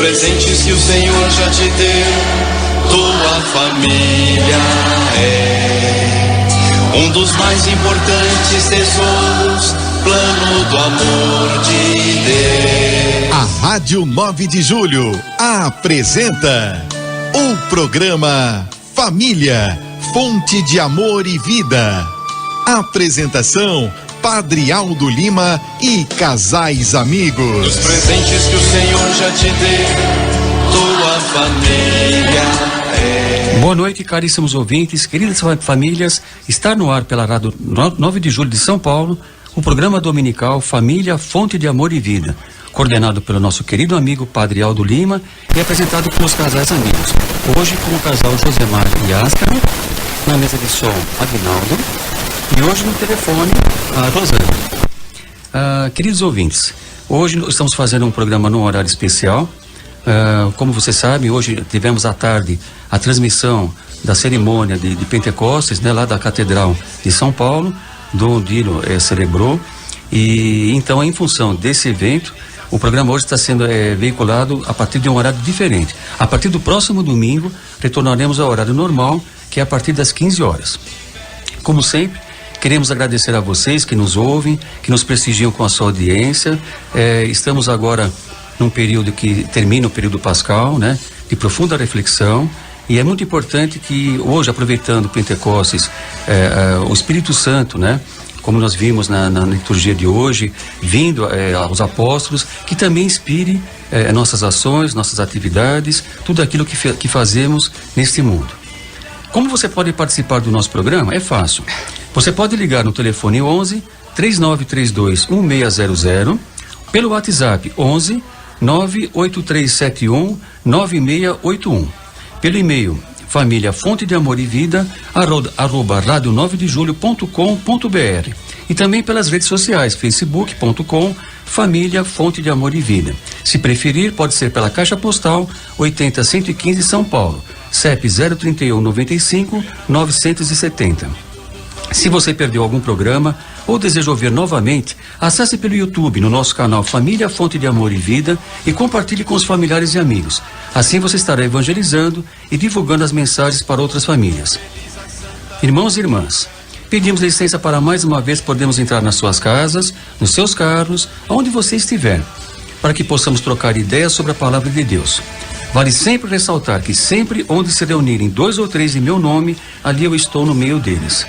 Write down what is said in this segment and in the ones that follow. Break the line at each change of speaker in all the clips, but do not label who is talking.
presentes que o Senhor já te deu, tua família é um dos mais importantes tesouros, plano do amor de Deus.
A Rádio 9 de Julho apresenta o programa Família, Fonte de Amor e Vida. Apresentação: Padre Aldo Lima e casais amigos.
Os presentes que o Senhor já te deu, tua família é.
Boa noite, caríssimos ouvintes, queridas famílias. Está no ar pela Rádio 9 de Julho de São Paulo o programa dominical Família, Fonte de Amor e Vida, coordenado pelo nosso querido amigo Padre Aldo Lima e apresentado pelos casais amigos. Hoje com o casal Josemar e Ascar, na mesa de som Aguinaldo, e hoje no telefone a Rosana. Queridos ouvintes, hoje estamos fazendo um programa num horário especial. Como você sabe, hoje tivemos à tarde a transmissão da cerimônia de Pentecostes, né, lá da Catedral de São Paulo, Dom Dino celebrou, e então, em função desse evento, o programa hoje está sendo veiculado a partir de um horário diferente. A partir do próximo domingo, retornaremos ao horário normal, que é a partir das 15 horas. Como sempre, queremos agradecer a vocês que nos ouvem, que nos prestigiam com a sua audiência. Estamos agora num período que termina o período pascal, né, de profunda reflexão, e é muito importante que hoje, aproveitando o Pentecostes, o Espírito Santo, né, como nós vimos na liturgia de hoje, vindo aos apóstolos, que também inspire nossas ações, nossas atividades, tudo aquilo que fazemos neste mundo. Como você pode participar do nosso programa? É fácil. Você pode ligar no telefone 11 3932 1600, pelo WhatsApp 11 98371 9681, pelo e-mail família fonte de amor e vida @radio9dejulho.com.br e também pelas redes sociais facebook.com família fonte de amor e vida. Se preferir, pode ser pela caixa postal 80115 São Paulo, CEP 031 95 970. Se você perdeu algum programa ou deseja ouvir novamente, acesse pelo YouTube no nosso canal Família Fonte de Amor e Vida e compartilhe com os familiares e amigos. Assim você estará evangelizando e divulgando as mensagens para outras famílias. Irmãos e irmãs, pedimos licença para mais uma vez podermos entrar nas suas casas, nos seus carros, aonde você estiver, para que possamos trocar ideias sobre a palavra de Deus. Vale sempre ressaltar que sempre onde se reunirem 2 ou 3 em meu nome, ali eu estou no meio deles.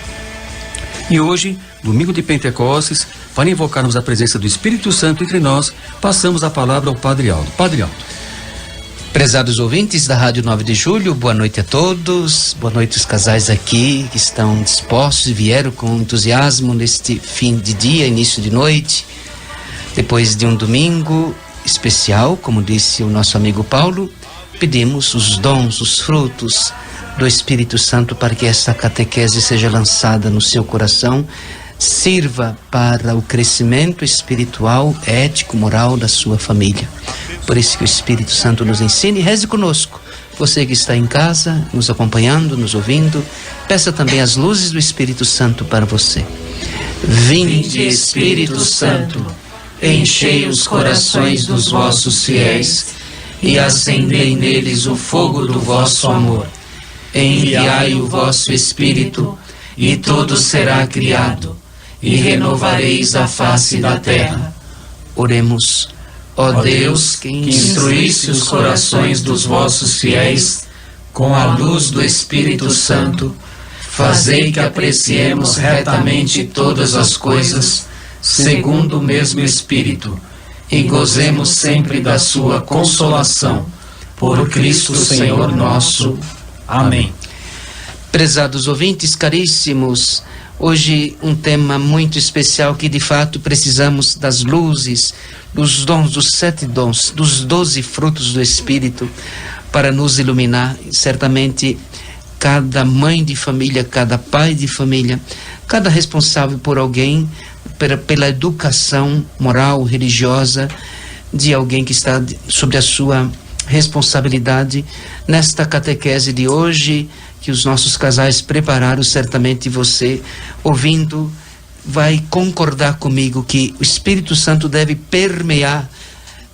E hoje, domingo de Pentecostes, para invocarmos a presença do Espírito Santo entre nós, passamos a palavra ao Padre Aldo. Padre Aldo.
Prezados ouvintes da Rádio 9 de Julho, boa noite a todos, boa noite os casais aqui que estão dispostos e vieram com entusiasmo neste fim de dia, início de noite, depois de um domingo especial, como disse o nosso amigo Paulo. Pedimos os dons, os frutos do Espírito Santo para que esta catequese seja lançada no seu coração, sirva para o crescimento espiritual, ético, moral da sua família. Por isso que o Espírito Santo nos ensine e reze conosco. Você que está em casa, nos acompanhando, nos ouvindo, peça também as luzes do Espírito Santo para você.
Vinde, Espírito Santo, enchei os corações dos vossos fiéis e acendei neles o fogo do vosso amor. Enviai o vosso Espírito, e tudo será criado, e renovareis a face da terra.
Oremos.
Ó Deus, que instruísse os corações dos vossos fiéis com a luz do Espírito Santo, fazei que apreciemos retamente todas as coisas, segundo o mesmo Espírito, e gozemos sempre da sua consolação. Por Cristo Senhor nosso. Amém.
Prezados ouvintes caríssimos, hoje um tema muito especial que de fato precisamos das luzes, dos dons, dos 7 dons, dos 12 frutos do Espírito para nos iluminar. Certamente cada mãe de família, cada pai de família, cada responsável por alguém, pela educação moral, religiosa de alguém que está sob a sua responsabilidade. Nesta catequese de hoje, que os nossos casais prepararam, certamente você, ouvindo, vai concordar comigo que o Espírito Santo deve permear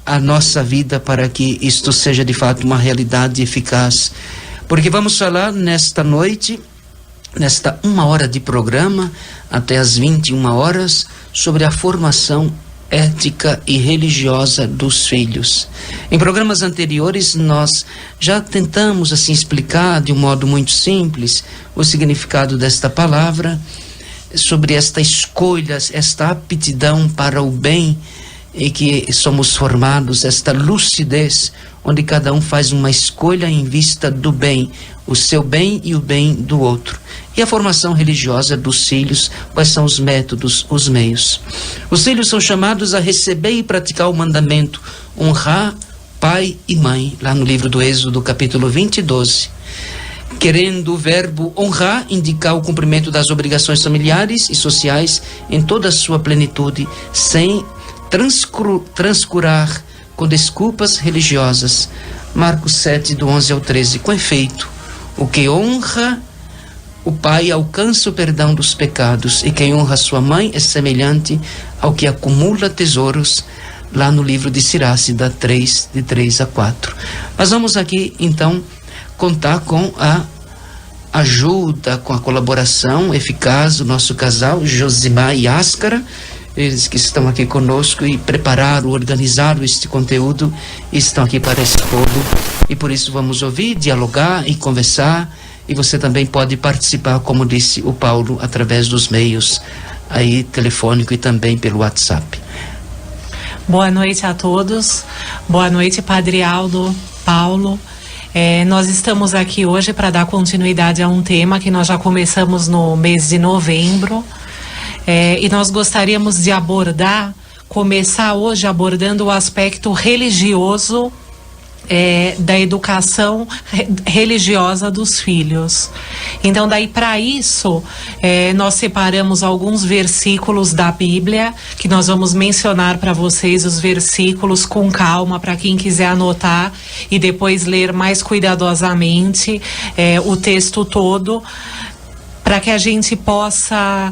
a nossa vida para que isto seja de fato uma realidade eficaz. Porque vamos falar nesta noite, nesta 1 hora de programa, até as 21 horas, sobre a formação ética e religiosa dos filhos. Em programas anteriores nós já tentamos assim explicar de um modo muito simples o significado desta palavra, sobre esta escolha, esta aptidão para o bem em que somos formados, esta lucidez onde cada um faz uma escolha em vista do bem, o seu bem e o bem do outro. E a formação religiosa dos filhos, quais são os métodos, os meios? Os filhos são chamados a receber e praticar o mandamento, honrar pai e mãe, lá no livro do Êxodo, capítulo 20, 12. Querendo o verbo honrar indicar o cumprimento das obrigações familiares e sociais em toda a sua plenitude, sem transcurar com desculpas religiosas. Marcos 7, do 11 ao 13. Com efeito, o que honra o pai alcança o perdão dos pecados, e quem honra sua mãe é semelhante ao que acumula tesouros, lá no livro de Sirácida 3, de 3 a 4. Mas vamos aqui, então, contar com a ajuda, com a colaboração eficaz do nosso casal, Josimar e Áscara, eles que estão aqui conosco e prepararam, organizaram este conteúdo, e estão aqui para expô-lo, e por isso vamos ouvir, dialogar e conversar. E você também pode participar, como disse o Paulo, através dos meios aí telefônico e também pelo WhatsApp.
Boa noite a todos. Boa noite, Padre Aldo, Paulo. Nós estamos aqui hoje para dar continuidade a um tema que nós já começamos no mês de novembro. E nós gostaríamos de começar hoje abordando o aspecto religioso da educação religiosa dos filhos. Então, daí para isso, nós separamos alguns versículos da Bíblia, que nós vamos mencionar para vocês os versículos com calma, para quem quiser anotar e depois ler mais cuidadosamente o texto todo, para que a gente possa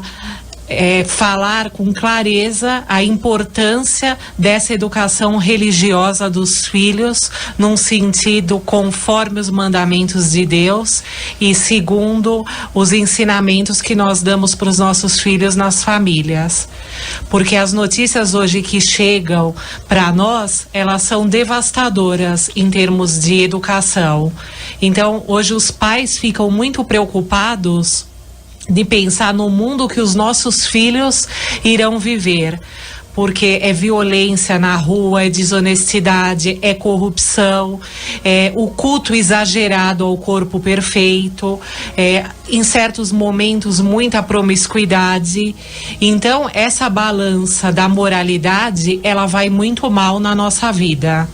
falar com clareza a importância dessa educação religiosa dos filhos, num sentido conforme os mandamentos de Deus e segundo os ensinamentos que nós damos para os nossos filhos nas famílias. Porque as notícias hoje que chegam para nós, elas são devastadoras em termos de educação. Então, hoje os pais ficam muito preocupados de pensar no mundo que os nossos filhos irão viver, porque é violência na rua, é desonestidade, é corrupção, é o culto exagerado ao corpo perfeito, em certos momentos muita promiscuidade. Então essa balança da moralidade, ela vai muito mal na nossa vida.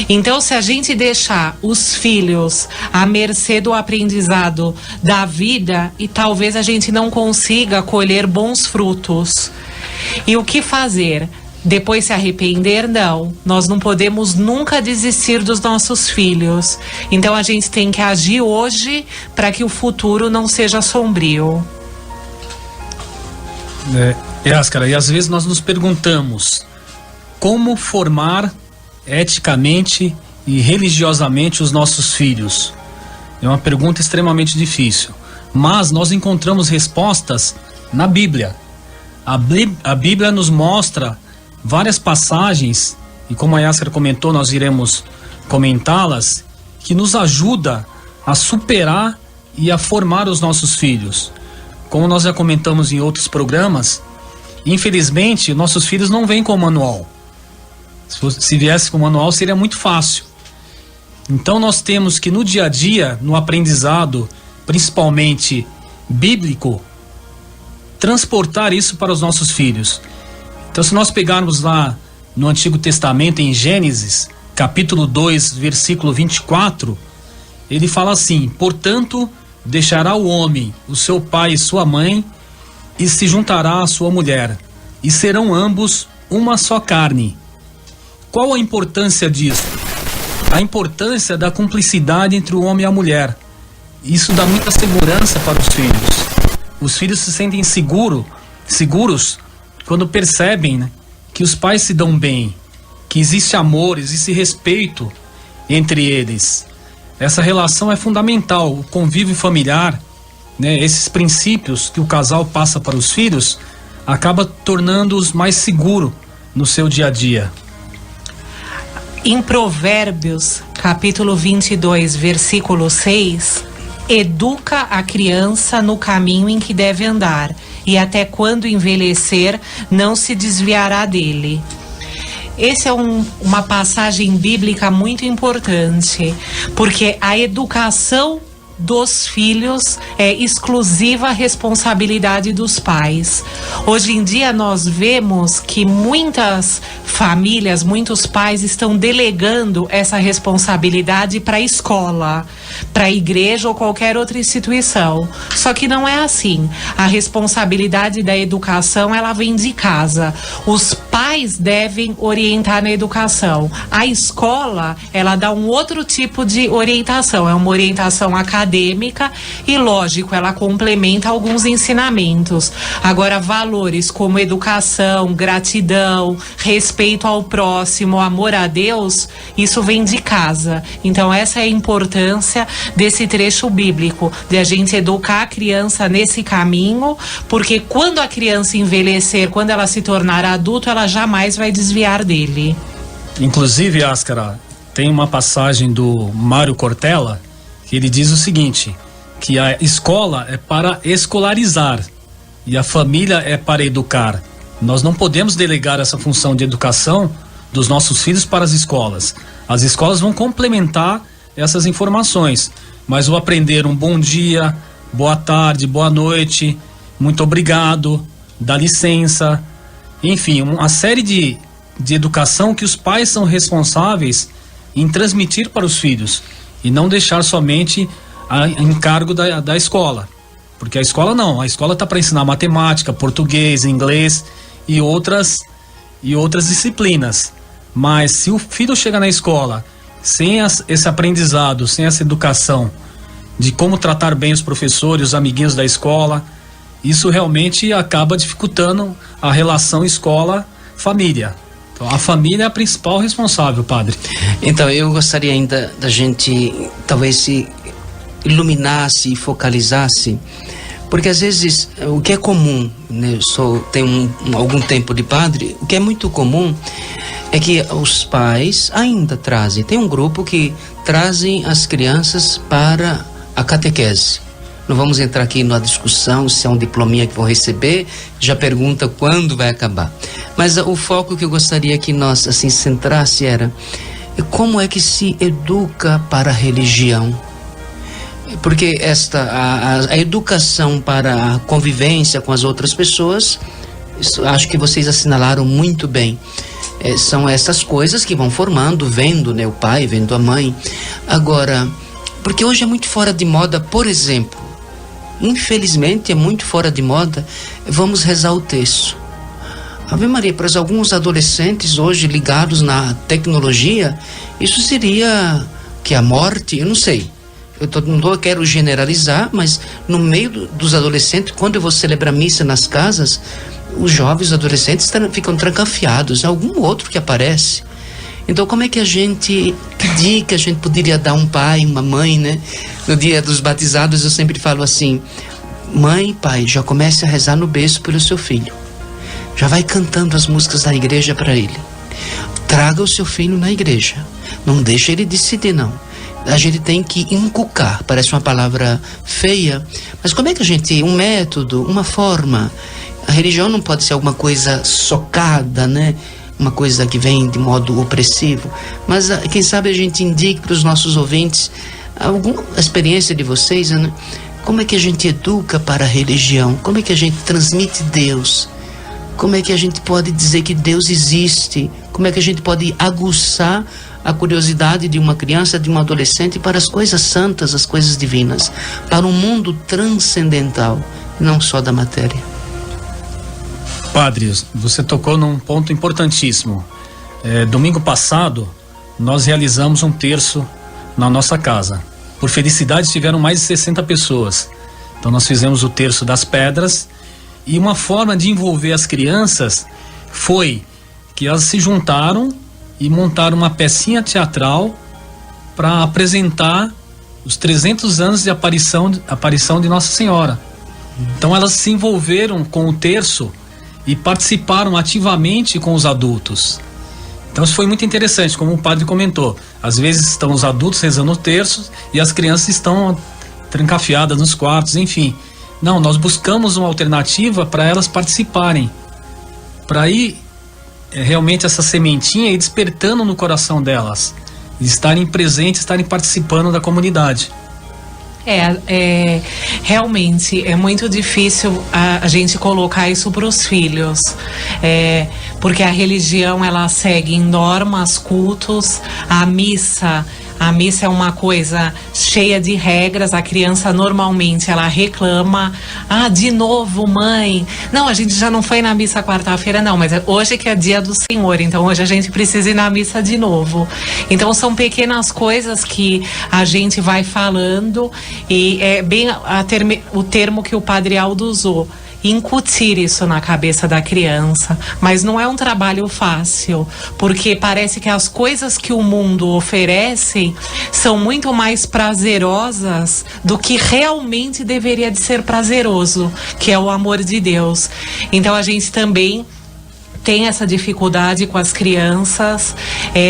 Então, se a gente deixar os filhos à mercê do aprendizado da vida, e talvez a gente não consiga colher bons frutos. E o que fazer? Depois se arrepender? Não. Nós não podemos nunca desistir dos nossos filhos. Então, a gente tem que agir hoje para que o futuro não seja sombrio.
Áscara, e às vezes nós nos perguntamos como formar eticamente e religiosamente os nossos filhos. É uma pergunta extremamente difícil, mas nós encontramos respostas na Bíblia. A Bíblia nos mostra várias passagens, e como a Yáscara comentou, nós iremos comentá-las, que nos ajuda a superar e a formar os nossos filhos. Como nós já comentamos em outros programas, infelizmente nossos filhos não vêm com o manual. Se viesse com o manual seria muito fácil. Então nós temos que no dia a dia, no aprendizado, principalmente bíblico, transportar isso para os nossos filhos. Então, se nós pegarmos lá no Antigo Testamento, em Gênesis, capítulo 2, versículo 24, ele fala assim: portanto, deixará o homem o seu pai e sua mãe, e se juntará à sua mulher, e serão ambos uma só carne. Qual a importância disso? A importância da cumplicidade entre o homem e a mulher. Isso dá muita segurança para os filhos. Os filhos se sentem seguros quando percebem, né, que os pais se dão bem. que existe amor, existe respeito entre eles. Essa relação é fundamental, o convívio familiar, né, esses princípios que o casal passa para os filhos, acaba tornando-os mais seguros no seu dia a dia.
Em Provérbios, capítulo 22, versículo 6, educa a criança no caminho em que deve andar, e até quando envelhecer, não se desviará dele. Essa é uma passagem bíblica muito importante, porque a educação dos filhos é exclusiva responsabilidade dos pais. Hoje em dia nós vemos que muitas famílias, muitos pais estão delegando essa responsabilidade para a escola, para a igreja ou qualquer outra instituição. Só que não é assim. A responsabilidade da educação, ela vem de casa. Os pais devem orientar na educação. A escola, ela dá um outro tipo de orientação, é uma orientação acadêmica e, lógico, ela complementa alguns ensinamentos. Agora, valores como educação, gratidão, respeito ao próximo, amor a Deus, isso vem de casa. Então, essa é a importância desse trecho bíblico, de a gente educar a criança nesse caminho, porque quando a criança envelhecer, quando ela se tornar adulto, ela jamais vai desviar dele.
Inclusive, Ascara, tem uma passagem do Mário Cortella que ele diz o seguinte, que a escola é para escolarizar e a família é para educar. Nós não podemos delegar essa função de educação dos nossos filhos para as escolas. As escolas vão complementar essas informações, mas o aprender um bom dia, boa tarde, boa noite, muito obrigado, dá licença, enfim, uma série de educação que os pais são responsáveis em transmitir para os filhos e não deixar somente a encargo da escola, porque a escola não, a escola está para ensinar matemática, português, inglês e outras disciplinas, mas se o filho chega na escola sem esse aprendizado, sem essa educação de como tratar bem os professores, os amiguinhos da escola, isso realmente acaba dificultando a relação escola-família. Então, a família é a principal responsável, padre.
Então, eu gostaria ainda da gente talvez se iluminasse e focalizasse, porque às vezes o que é comum, né, eu tenho algum tempo de padre, o que é muito comum é que os pais ainda trazem, tem um grupo que trazem as crianças para a catequese. Não vamos entrar aqui na discussão se é um diplominha que vão receber, já pergunta quando vai acabar. Mas o foco que eu gostaria que nós assim centrasse era como é que se educa para a religião. Porque a educação para a convivência com as outras pessoas, acho que vocês assinalaram muito bem. São essas coisas que vão formando, vendo, né, o pai, vendo a mãe. Agora, porque hoje é muito fora de moda, por exemplo, infelizmente é muito fora de moda, vamos rezar o terço. Ave Maria, para alguns adolescentes hoje ligados na tecnologia, isso seria que a morte, eu não sei. Eu quero generalizar, mas no meio dos adolescentes, quando eu vou celebrar missa nas casas, os jovens adolescentes ficam trancafiados, algum outro que aparece. Então, como é que a gente, que dica a gente poderia dar um pai, uma mãe, né? No dia dos batizados eu sempre falo assim, mãe, pai, já comece a rezar no berço pelo seu filho. Já vai cantando as músicas da igreja para ele. Traga o seu filho na igreja. Não deixa ele decidir, não. A gente tem que inculcar, parece uma palavra feia, mas como é que a gente, um método, uma forma, a religião não pode ser alguma coisa socada, né? Uma coisa que vem de modo opressivo, mas quem sabe a gente indique para os nossos ouvintes alguma experiência de vocês, né? Como é que a gente educa para a religião? Como é que a gente transmite Deus? Como é que a gente pode dizer que Deus existe? Como é que a gente pode aguçar a curiosidade de uma criança, de um adolescente para as coisas santas, as coisas divinas, para um mundo transcendental, não só da matéria?
Padre, você tocou num ponto importantíssimo. Domingo passado, nós realizamos um terço na nossa casa. Por felicidade, tiveram mais de 60 pessoas. Então, nós fizemos o terço das pedras e uma forma de envolver as crianças foi que elas se juntaram e montaram uma pecinha teatral para apresentar os 300 anos de aparição de Nossa Senhora. Então elas se envolveram com o terço e participaram ativamente com os adultos. Então isso foi muito interessante, como o padre comentou. Às vezes estão os adultos rezando o terço e as crianças estão trancafiadas nos quartos, enfim. Não, nós buscamos uma alternativa para elas participarem, para ir realmente essa sementinha ir despertando no coração delas, estarem presentes, estarem participando da comunidade.
Realmente é muito difícil a gente colocar isso para os filhos, porque a religião ela segue em normas, cultos, a missa é uma coisa cheia de regras. A criança normalmente ela reclama: de novo, mãe, não, a gente já não foi na missa quarta-feira, não, mas hoje que é dia do Senhor, então hoje a gente precisa ir na missa de novo. Então são pequenas coisas que a gente vai falando, e é bem o termo que o Padre Aldo usou: incutir isso na cabeça da criança. Mas não é um trabalho fácil, porque parece que as coisas que o mundo oferece são muito mais prazerosas do que realmente deveria de ser prazeroso, que é o amor de Deus. Então a gente também tem essa dificuldade com as crianças.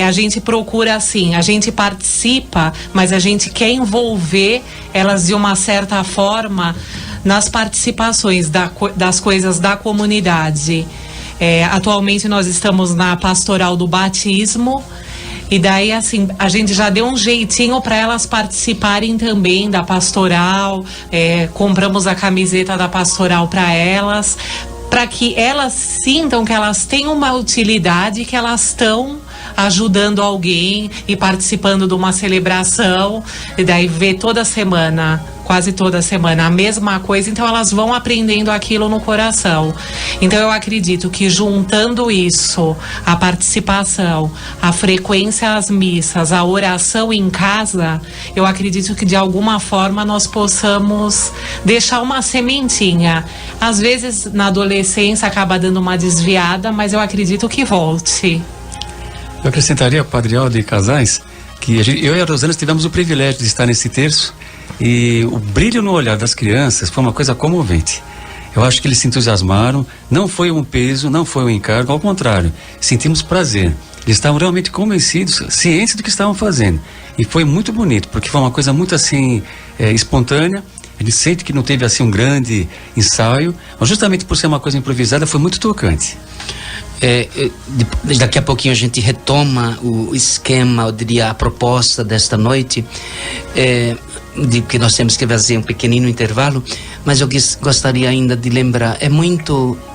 A gente procura assim, a gente participa, mas a gente quer envolver elas de uma certa forma nas participações das coisas da comunidade. Atualmente nós estamos na pastoral do batismo, e daí assim a gente já deu um jeitinho para elas participarem também da pastoral. Compramos a camiseta da pastoral para elas, para que elas sintam que elas têm uma utilidade, que elas estão ajudando alguém e participando de uma celebração. E daí vê toda semana, quase toda semana, a mesma coisa, então elas vão aprendendo aquilo no coração. Então eu acredito que juntando isso, a participação, a frequência às missas, a oração em casa, eu acredito que de alguma forma nós possamos deixar uma sementinha. Às vezes na adolescência acaba dando uma desviada, mas eu acredito que volte.
Eu acrescentaria, Padre Aldo e casais, que eu e a Rosana tivemos o privilégio de estar nesse terço, e o brilho no olhar das crianças foi uma coisa comovente. Eu acho que eles se entusiasmaram, não foi um peso, não foi um encargo, ao contrário, sentimos prazer. Eles estavam realmente convencidos, cientes do que estavam fazendo. E foi muito bonito, porque foi uma coisa muito assim, espontânea. Ele sente que não teve assim um grande ensaio, mas justamente por ser uma coisa improvisada, foi muito tocante.
Daqui a pouquinho a gente retoma o esquema, eu diria, a proposta desta noite, de que nós temos que fazer um pequenino intervalo, mas eu gostaria ainda de lembrar,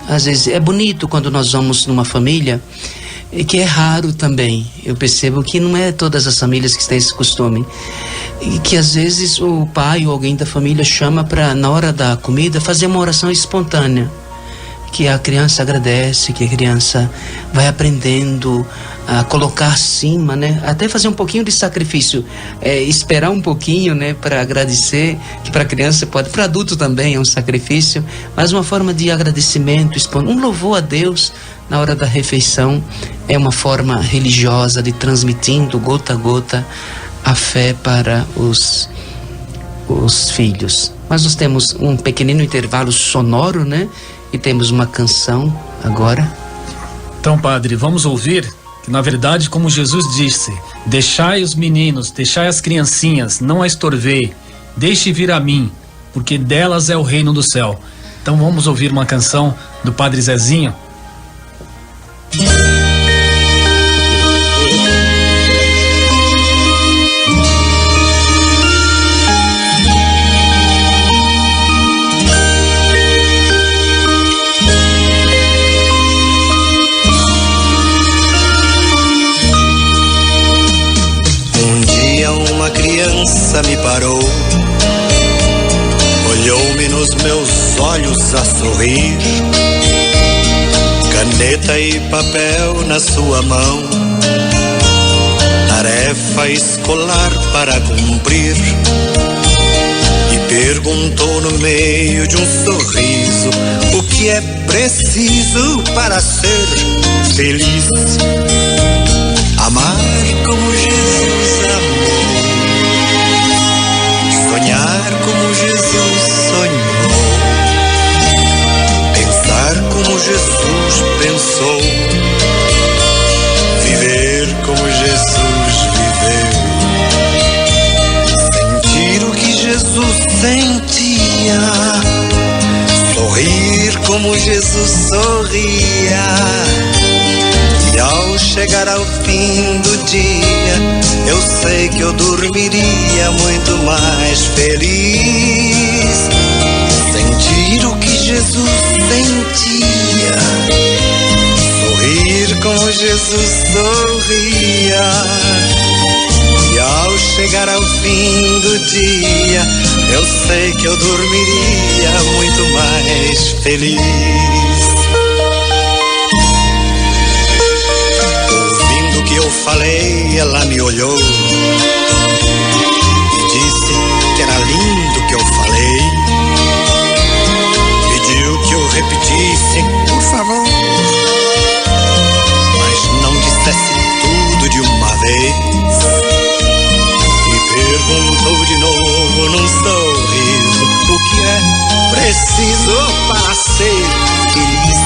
às vezes é bonito quando nós vamos numa família, que é raro também. Eu percebo que não é todas as famílias que têm esse costume, e que às vezes o pai ou alguém da família chama para, na hora da comida, fazer uma oração espontânea, que a criança agradece, que a criança vai aprendendo a colocar acima, né? Até fazer um pouquinho de sacrifício, esperar um pouquinho, né? Para agradecer, que para a criança pode, para adulto também é um sacrifício, mas uma forma de agradecimento, um louvor a Deus na hora da refeição, é uma forma religiosa de transmitindo gota a gota a fé para os filhos. Mas nós temos um pequenino intervalo sonoro, né? E temos uma canção agora.
Então, padre, vamos ouvir que, na verdade, como Jesus disse: deixai os meninos, deixai as criancinhas, não a estorvei, deixe vir a mim, porque delas é o reino do céu. Então vamos ouvir uma canção do Padre Zezinho.
Me parou, olhou-me nos meus olhos a sorrir, caneta e papel na sua mão, tarefa escolar para cumprir, e perguntou no meio de um sorriso: o que é preciso para ser feliz? A Jesus sorria. E ao chegar ao fim do dia, eu sei que eu dormiria muito mais feliz. Sentir o que Jesus sentia, sorrir como Jesus sorria. E ao chegar ao fim do dia, eu sei que eu dormiria muito mais feliz. Ouvindo o que eu falei, ela me olhou e disse que era lindo o que eu falei. Pediu que eu repetisse, por favor, mas não dissesse tudo de uma vez. Perguntou de novo num sorriso o que é preciso para ser feliz.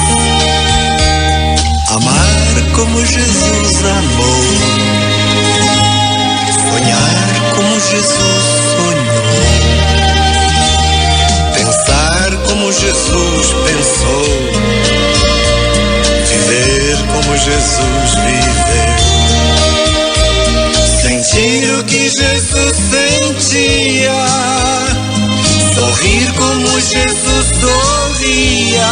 Amar como Jesus amou, sonhar como Jesus sonhou, pensar como Jesus pensou, viver como Jesus viveu. Sentir o que Jesus sentia, sorrir como Jesus sorria.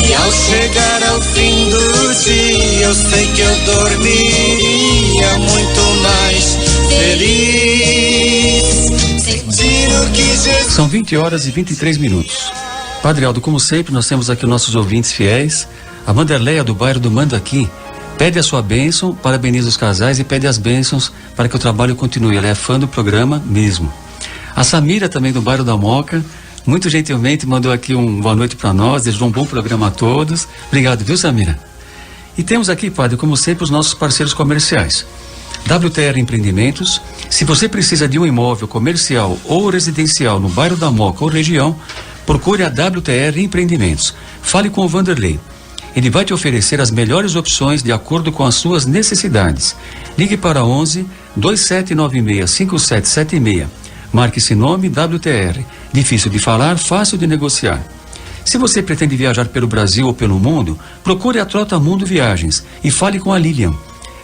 E ao chegar ao fim do dia, eu sei que eu dormiria muito mais feliz. Sentir o que Jesus...
São 20 horas e 23 minutos. Padre Aldo, como sempre, nós temos aqui nossos ouvintes fiéis. A Vanderleia, do bairro do Mandaqui, pede a sua bênção, parabeniza os casais e pede as bênçãos para que o trabalho continue. Ela é fã do programa mesmo. A Samira, também do bairro da Moca, muito gentilmente mandou aqui um boa noite para nós, desejou um bom programa a todos. Obrigado, viu, Samira? E temos aqui, padre, como sempre, os nossos parceiros comerciais. WTR Empreendimentos. Se você precisa de um imóvel comercial ou residencial no bairro da Moca ou região, procure a WTR Empreendimentos. Fale com o Vanderlei. Ele vai te oferecer as melhores opções de acordo com as suas necessidades. Ligue para 11 2796 5776. Marque esse nome, WTR. Difícil de falar, fácil de negociar. Se você pretende viajar pelo Brasil ou pelo mundo, procure a Trota Mundo Viagens e fale com a Lilian.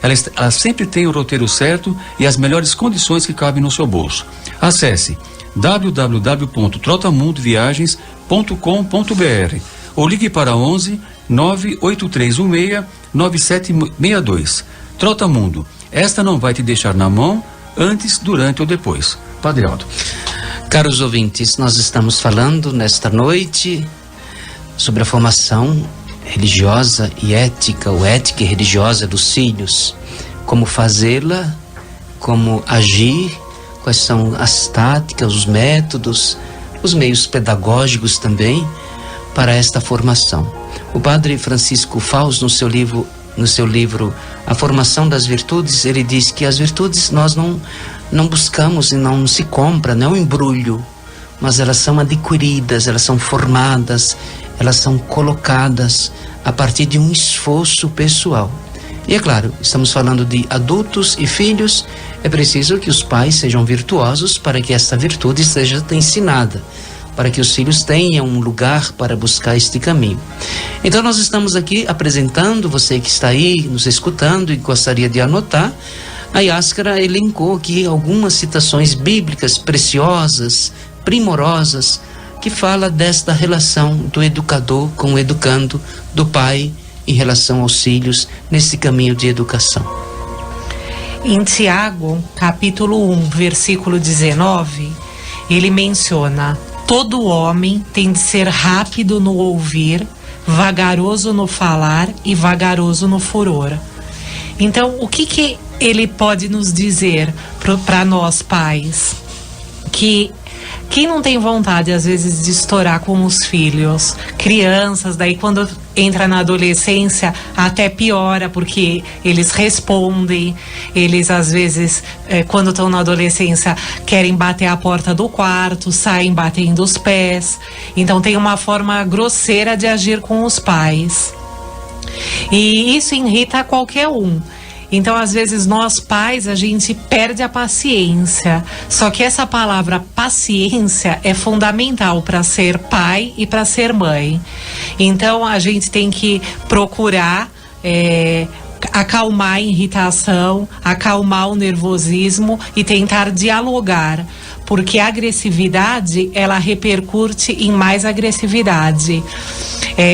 Ela sempre tem o roteiro certo e as melhores condições que cabem no seu bolso. Acesse www.trotamundoviagens.com.br ou ligue para 11 98316 9762. Trota Mundo. Esta não vai te deixar na mão antes, durante ou depois. Padre Aldo.
Caros ouvintes, nós estamos falando nesta noite sobre a formação religiosa e ética, ou ética e religiosa dos filhos. Como fazê-la, como agir, quais são as táticas, os métodos, os meios pedagógicos também para esta formação. O padre Francisco Faus, no seu livro A Formação das Virtudes, ele diz que as virtudes nós não buscamos e não se compra, não é um embrulho, mas elas são adquiridas, elas são formadas, elas são colocadas a partir de um esforço pessoal. E é claro, estamos falando de adultos e filhos, é preciso que os pais sejam virtuosos para que esta virtude seja ensinada, para que os filhos tenham um lugar para buscar este caminho. Então nós estamos aqui apresentando, você que está aí nos escutando e gostaria de anotar, a Yáscara elencou aqui algumas citações bíblicas preciosas, primorosas, que fala desta relação do educador com o educando, do pai em relação aos filhos nesse caminho de educação.
Em Tiago, capítulo 1, versículo 19, ele menciona: todo homem tem de ser rápido no ouvir, vagaroso no falar e vagaroso no furor. Então, o que ele pode nos dizer para nós pais? Que quem não tem vontade, às vezes, de estourar com os filhos, crianças, daí quando entra na adolescência, até piora, porque eles respondem, eles, às vezes, quando estão na adolescência, querem bater a porta do quarto, saem batendo os pés. Então, tem uma forma grosseira de agir com os pais. E isso irrita qualquer um. Então, às vezes, nós pais, a gente perde a paciência. Só que essa palavra paciência é fundamental para ser pai e para ser mãe. Então, a gente tem que procurar acalmar a irritação, acalmar o nervosismo e tentar dialogar. Porque a agressividade, ela repercute em mais agressividade.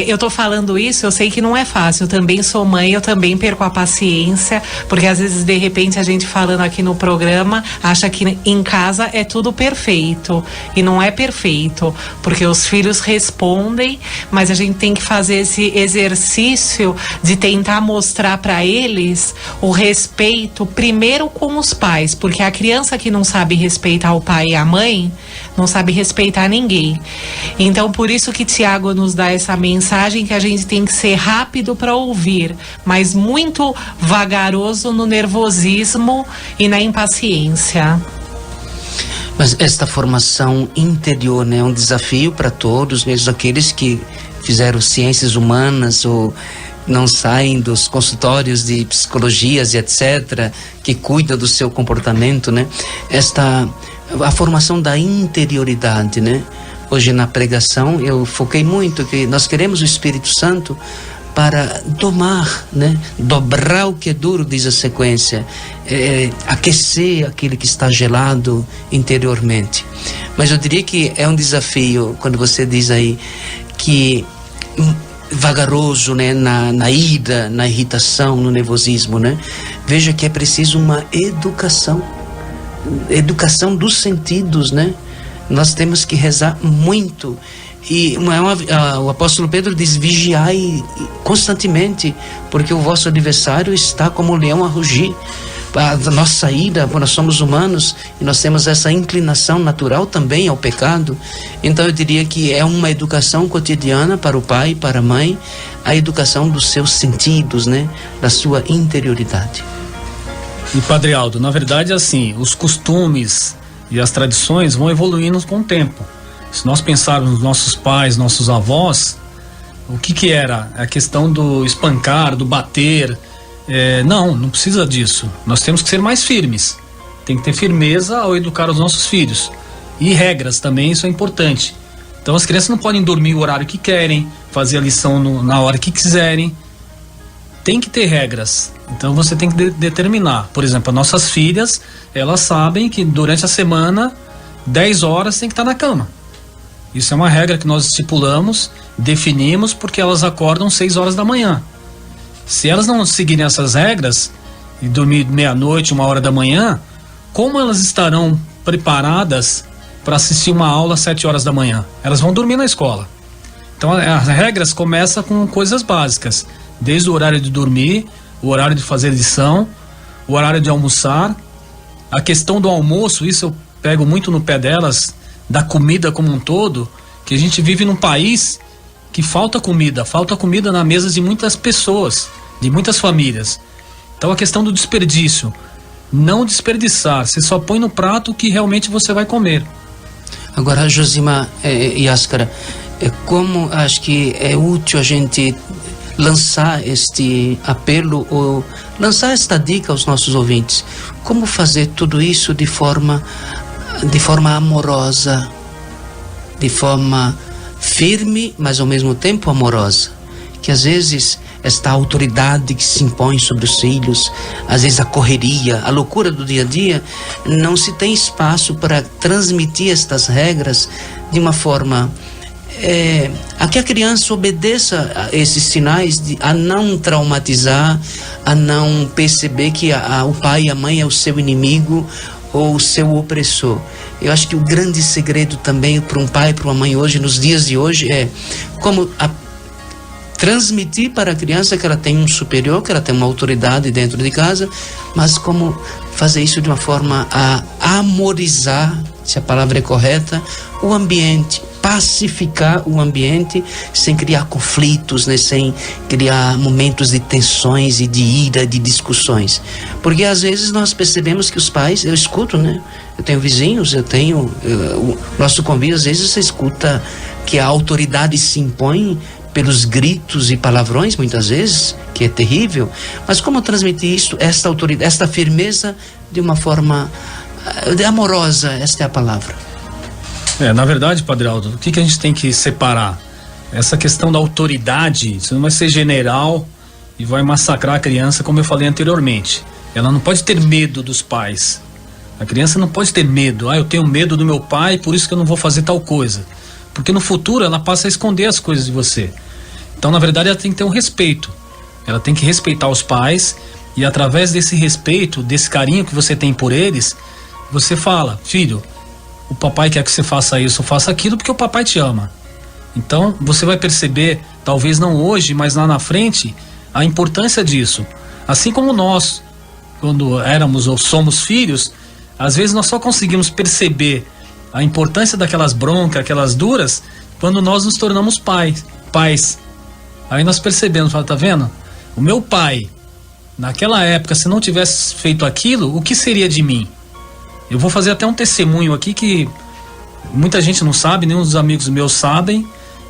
Eu tô falando isso, eu sei que não é fácil. Eu também sou mãe, eu também perco a paciência, porque às vezes, de repente, a gente falando aqui no programa acha que em casa é tudo perfeito. E não é perfeito, porque os filhos respondem, mas a gente tem que fazer esse exercício de tentar mostrar para eles o respeito, primeiro com os pais, porque a criança que não sabe respeitar o pai e a mãe, não sabe respeitar ninguém. Então, por isso que Tiago nos dá essa mensagem que a gente tem que ser rápido para ouvir, mas muito vagaroso no nervosismo e na impaciência.
Mas esta formação interior, né, é um desafio para todos, mesmo aqueles que fizeram ciências humanas ou não saem dos consultórios de psicologias e etc., que cuidam do seu comportamento, né? A formação da interioridade, né? Hoje na pregação eu foquei muito que nós queremos o Espírito Santo para domar, né? Dobrar o que é duro, diz a sequência, aquecer aquele que está gelado interiormente. Mas eu diria que é um desafio quando você diz aí que vagaroso, né, na ira, na irritação, no nervosismo, né? Veja que é preciso uma educação dos sentidos, né? Nós temos que rezar muito. E o apóstolo Pedro diz: vigiai constantemente, porque o vosso adversário está como um leão a rugir. A nossa ira, nós somos humanos e nós temos essa inclinação natural também ao pecado. Então eu diria que é uma educação cotidiana para o pai, para a mãe, a educação dos seus sentidos, né? Da sua interioridade.
E Padre Aldo, na verdade, assim, os costumes e as tradições vão evoluindo com o tempo. Se nós pensarmos nos nossos pais, nossos avós, o que era? A questão do espancar, do bater. Não precisa disso. Nós temos que ser mais firmes. Tem que ter firmeza ao educar os nossos filhos. E regras também, isso é importante. Então as crianças não podem dormir o horário que querem, fazer a lição na hora que quiserem. Tem que ter regras. Então você tem que determinar. Por exemplo, as nossas filhas, elas sabem que durante a semana, 10 horas tem que estar na cama. Isso é uma regra que nós estipulamos, definimos, porque elas acordam 6 horas da manhã. Se elas não seguirem essas regras e dormir meia-noite, 1 hora da manhã, como elas estarão preparadas para assistir uma aula às 7 horas da manhã? Elas vão dormir na escola. Então as regras começam com coisas básicas, desde o horário de dormir, o horário de fazer lição, o horário de almoçar. A questão do almoço, isso eu pego muito no pé delas, da comida como um todo, que a gente vive num país que falta comida na mesa de muitas pessoas, de muitas famílias. Então a questão do desperdício, não desperdiçar, você só põe no prato o que realmente você vai comer.
Agora, Josimar e Ascara, como acho que é útil a gente lançar este apelo ou lançar esta dica aos nossos ouvintes, como fazer tudo isso de forma amorosa, de forma firme, mas ao mesmo tempo amorosa, que às vezes esta autoridade que se impõe sobre os filhos, às vezes a correria, a loucura do dia a dia, não se tem espaço para transmitir estas regras de uma forma a que a criança obedeça a esses sinais, a não traumatizar, a não perceber que o pai e a mãe é o seu inimigo ou o seu opressor. Eu acho que o grande segredo também para um pai e para uma mãe hoje, nos dias de hoje, é como transmitir para a criança que ela tem um superior, que ela tem uma autoridade dentro de casa, mas como fazer isso de uma forma a amorizar, se a palavra é correta, o ambiente, pacificar o ambiente sem criar conflitos, né? Sem criar momentos de tensões e de ira, de discussões. Porque às vezes nós percebemos que os pais, eu escuto, né? Eu tenho vizinhos, o nosso convívio, às vezes você escuta que a autoridade se impõe pelos gritos e palavrões, muitas vezes, que é terrível, mas como transmitir isso, esta autoridade, esta firmeza, de uma forma amorosa, esta é a palavra.
Na verdade, Padre Aldo, o que a gente tem que separar? Essa questão da autoridade, você não vai ser general e vai massacrar a criança, como eu falei anteriormente. Ela não pode ter medo dos pais. A criança não pode ter medo. Eu tenho medo do meu pai, por isso que eu não vou fazer tal coisa. Porque no futuro ela passa a esconder as coisas de você. Então, na verdade, ela tem que ter um respeito. Ela tem que respeitar os pais, e através desse respeito, desse carinho que você tem por eles, você fala: filho, o papai quer que você faça isso, faça aquilo, porque o papai te ama. Então, você vai perceber, talvez não hoje, mas lá na frente, a importância disso. Assim como nós, quando éramos ou somos filhos, às vezes nós só conseguimos perceber a importância daquelas broncas, aquelas duras, quando nós nos tornamos pais. Aí nós percebemos, tá vendo? O meu pai, naquela época, se não tivesse feito aquilo, o que seria de mim? Eu vou fazer até um testemunho aqui que muita gente não sabe, nenhum dos amigos meus sabem,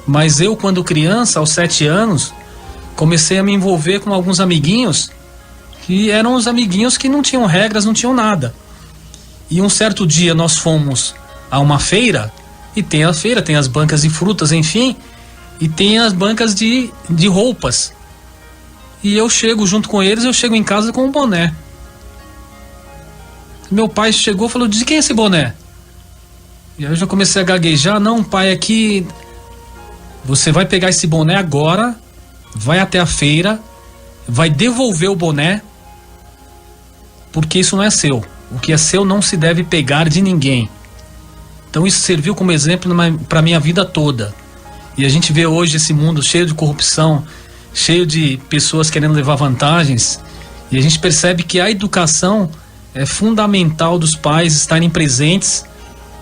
mas eu, quando criança, aos 7 anos, comecei a me envolver com alguns amiguinhos, que eram os amiguinhos que não tinham regras, não tinham nada. E um certo dia nós fomos a uma feira, e tem a feira, tem as bancas de frutas, enfim, e tem as bancas de roupas. E eu chego junto com eles, eu chego em casa com um boné. Meu pai chegou e falou: de quem é esse boné? E aí eu já comecei a gaguejar: não, pai, aqui você vai pegar esse boné agora, vai até a feira, vai devolver o boné, porque isso não é seu. O que é seu não se deve pegar de ninguém. Então isso serviu como exemplo para minha vida toda. E a gente vê hoje esse mundo cheio de corrupção, cheio de pessoas querendo levar vantagens, e a gente percebe que a educação é fundamental dos pais estarem presentes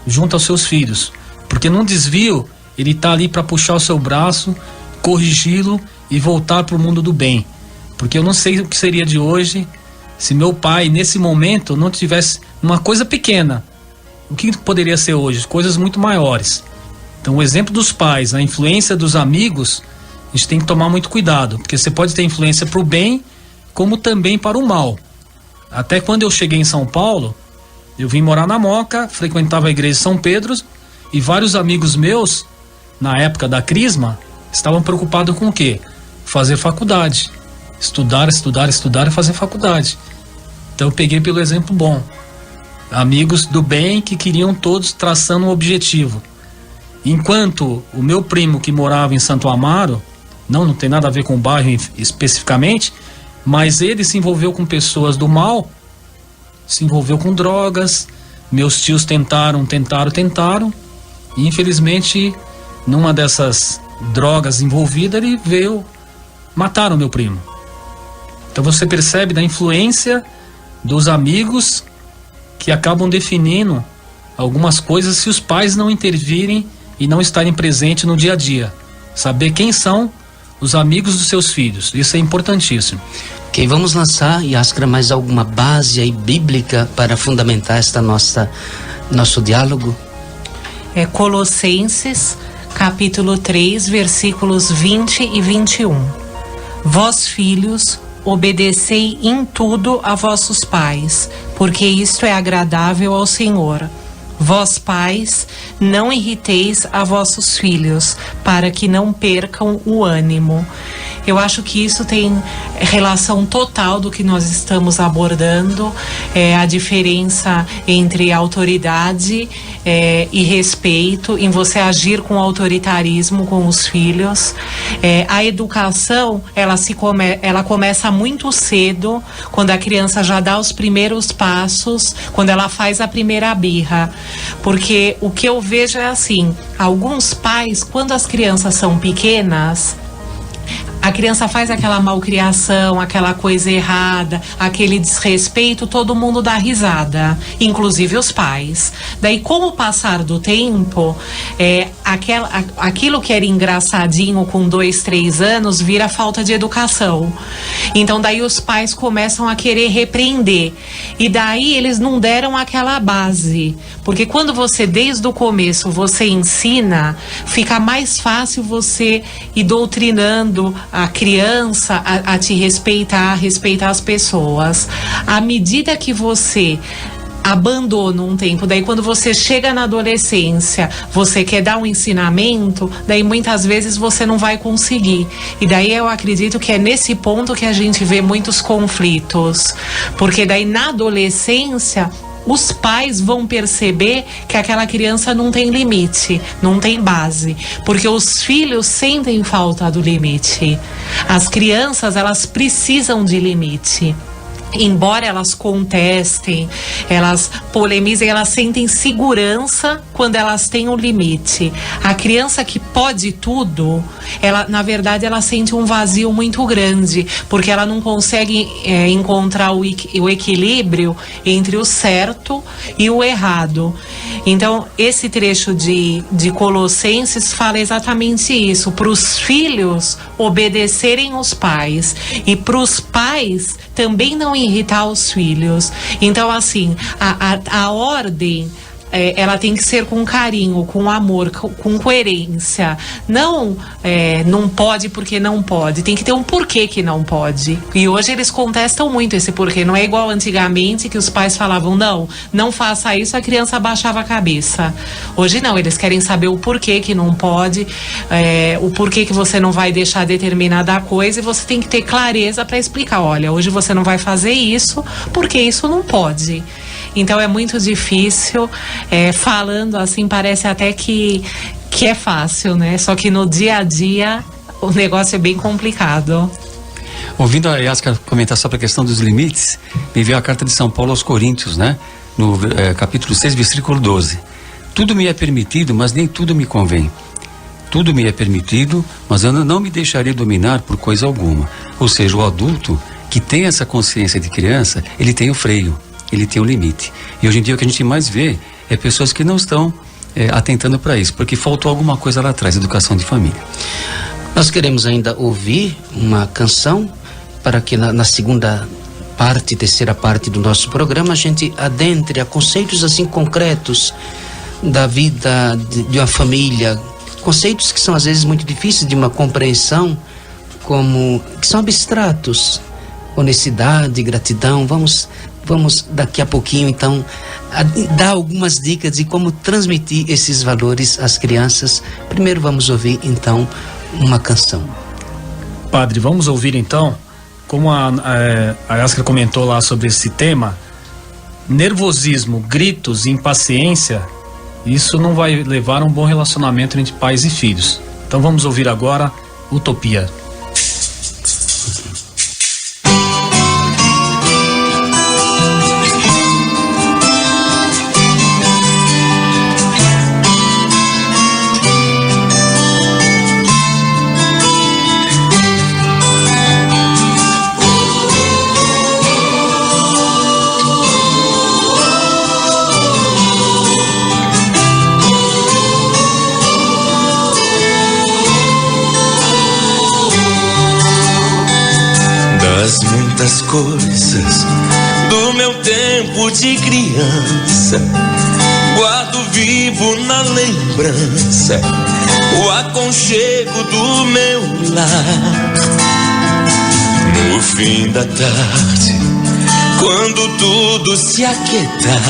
junto aos seus filhos, porque num desvio ele está ali para puxar o seu braço, corrigi-lo e voltar para o mundo do bem. Porque eu não sei o que seria de hoje se meu pai nesse momento não tivesse uma coisa pequena. O que poderia ser hoje? Coisas muito maiores. Então o exemplo dos pais, a influência dos amigos, a gente tem que tomar muito cuidado, porque você pode ter influência para o bem como também para o mal. Até quando eu cheguei em São Paulo, eu vim morar na Moca, frequentava a igreja de São Pedro, e vários amigos meus, na época da Crisma, estavam preocupados com o quê? Fazer faculdade. Estudar e fazer faculdade. Então eu peguei pelo exemplo bom. Amigos do bem que queriam todos traçando um objetivo. Enquanto o meu primo que morava em Santo Amaro, não tem nada a ver com o bairro especificamente, mas ele se envolveu com pessoas do mal, se envolveu com drogas. Meus tios tentaram, e infelizmente numa dessas drogas envolvidas ele veio matar o meu primo. Então você percebe da influência dos amigos que acabam definindo algumas coisas se os pais não intervirem e não estarem presentes no dia a dia. Saber quem são os amigos dos seus filhos, isso é importantíssimo.
Ok, vamos lançar, Yáscara, mais alguma base aí bíblica para fundamentar nosso diálogo?
Colossenses, capítulo 3, versículos 20 e 21. Vós, filhos, obedecei em tudo a vossos pais, porque isto é agradável ao Senhor. Vós, pais, não irriteis a vossos filhos, para que não percam o ânimo. Eu acho que isso tem relação total do que nós estamos abordando, a diferença entre autoridade e respeito, em você agir com autoritarismo com os filhos. A educação, ela começa muito cedo, quando a criança já dá os primeiros passos, quando ela faz a primeira birra. Porque o que eu vejo é assim, alguns pais, quando as crianças são pequenas, a criança faz aquela malcriação, aquela coisa errada, aquele desrespeito, todo mundo dá risada, inclusive os pais. Daí, com o passar do tempo, aquilo que era engraçadinho com 2, 3 anos vira falta de educação. Então daí os pais começam a querer repreender. E daí eles não deram aquela base. Porque quando você, desde o começo, você ensina, fica mais fácil você ir doutrinando a criança a te respeitar as pessoas. À medida que você abandona um tempo, daí quando você chega na adolescência, você quer dar um ensinamento, daí muitas vezes você não vai conseguir. E daí eu acredito que é nesse ponto que a gente vê muitos conflitos. Porque daí na adolescência, os pais vão perceber que aquela criança não tem limite, não tem base, porque os filhos sentem falta do limite. As crianças, elas precisam de limite. Embora elas contestem, elas polemizem, elas sentem segurança quando elas têm um limite. A criança que pode tudo, ela, na verdade, ela sente um vazio muito grande, porque ela não consegue encontrar o equilíbrio entre o certo e o errado. Então, esse trecho de Colossenses fala exatamente isso, para os filhos obedecerem os pais e para os pais também não irritar os filhos. Então, assim, a ordem, ela tem que ser com carinho, com amor, com coerência. Não pode porque não pode. Tem que ter um porquê que não pode. E hoje eles contestam muito esse porquê. Não é igual antigamente que os pais falavam, não faça isso, a criança abaixava a cabeça. Hoje não, eles querem saber o porquê que não pode, o porquê que você não vai deixar determinada coisa, e você tem que ter clareza para explicar, olha, hoje você não vai fazer isso porque isso não pode. Então é muito difícil, falando assim parece até que é fácil, né? Só que no dia a dia o negócio é bem complicado.
Ouvindo a Yasca comentar sobre a questão dos limites, me veio a carta de São Paulo aos Coríntios, né? No capítulo 6, versículo 12. Tudo me é permitido, mas nem tudo me convém. Tudo me é permitido, mas eu não me deixarei dominar por coisa alguma. Ou seja, o adulto que tem essa consciência de criança, ele tem o freio. Ele tem um limite. E hoje em dia o que a gente mais vê é pessoas que não estão atentando para isso, porque faltou alguma coisa lá atrás, educação de família.
Nós queremos ainda ouvir uma canção para que na segunda parte, terceira parte do nosso programa, a gente adentre a conceitos assim concretos da vida de uma família, conceitos que são às vezes muito difíceis de uma compreensão, que são abstratos. Honestidade, gratidão. Vamos daqui a pouquinho então dar algumas dicas de como transmitir esses valores às crianças. Primeiro vamos ouvir então uma canção.
Padre, vamos ouvir então, como a Yasca comentou lá sobre esse tema, nervosismo, gritos, impaciência, isso não vai levar a um bom relacionamento entre pais e filhos. Então vamos ouvir agora Utopia.
Das muitas coisas do meu tempo de criança, guardo vivo na lembrança o aconchego do meu lar. No fim da tarde, quando tudo se aquietava,